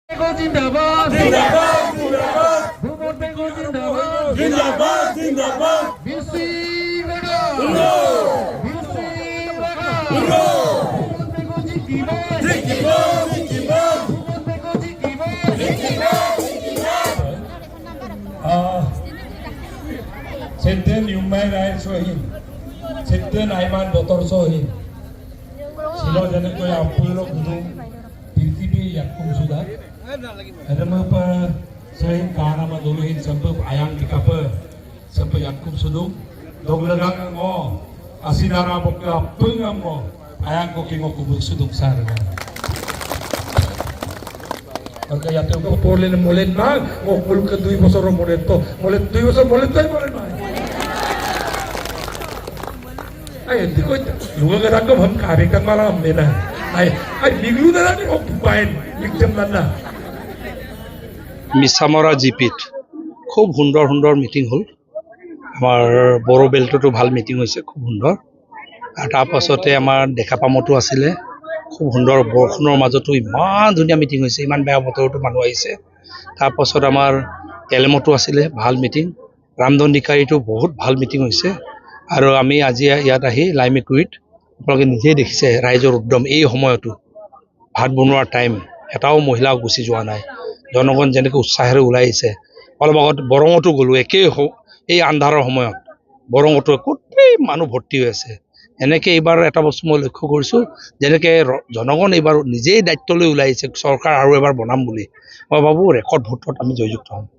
जिंदाबाद जिंदाबाद जिंदाबाद भूमन बेगो जिंदाबाद जिंदाबाद जिंदाबाद बीसी लगा बीसी लगा भूमन बेगो जिंदाबाद जिंदाबाद जिंदाबाद भूमन बेगो जिंदाबाद जिंदाबाद सेंटेन युमाय राय सोहिन सेंटेन आइमान बतर सोहिन सिलो जने कोई आपुलो गुदु पृथ्वी याकुम सुदा ada apa selain karena maduluhin sampai ayang di kapal sampai yakum sudung dong legang ngo asinara bokya pengam ngo ayang ko kingo kubuk sudung sarga Oke ya tuh polen molen na ngo pul ke 2 bosor molen to molen 2 bosor molen to molen na ay hindi ko luga garang ko ham kare kan malam mena ay biglu na lang ok pain likjam na Misamora জিপিত খুব সুন্দৰ সুন্দৰ meeting হ'ল আমাৰ বড়ো বেল্টতো ভাল meeting হৈছে খুব সুন্দৰ আৰু তাৰ পাছতে আমাৰ দেখাপামতো আছিলে খুব সুন্দৰ বৰষুণৰ মাজতো ইমান ধুনীয়া মিটিং হৈছে ইমান বেয়া বতৰতো মানুহ আহিছে তাৰ পাছত আমাৰ এলেমতো আছিলে ভাল মিটিং ৰামদণ্ডিকাৰীতো বহুত ভাল মিটিং হৈছে আৰু আমি আজি ইয়াত আহি লাইমিকুৰিত আপোনালোকে নিজেই দেখিছে ৰাইজৰ উদ্যম এই সময়তো ভাত বনোৱাৰ টাইম এটাও মহিলা গুচি যোৱা নাই জনগণ যেনেকৈ উৎসাহেৰে ওলাই আহিছে অলপ আগত বৰঙতো গ'লো একেই এই আন্ধাৰৰ সময়ত বৰঙতো গোটেই মানুহ ভৰ্তি হৈ আছে এনেকৈ এইবাৰ এটা বস্তু মই লক্ষ্য কৰিছোঁ যেনেকৈ জনগণ এইবাৰ নিজেই দায়িত্ব লৈ ওলাই আহিছে চৰকাৰ আৰু এবাৰ বনাম বুলি মই ভাবোঁ ৰেকৰ্ড ভোটত আমি জয়যুক্ত হ'ম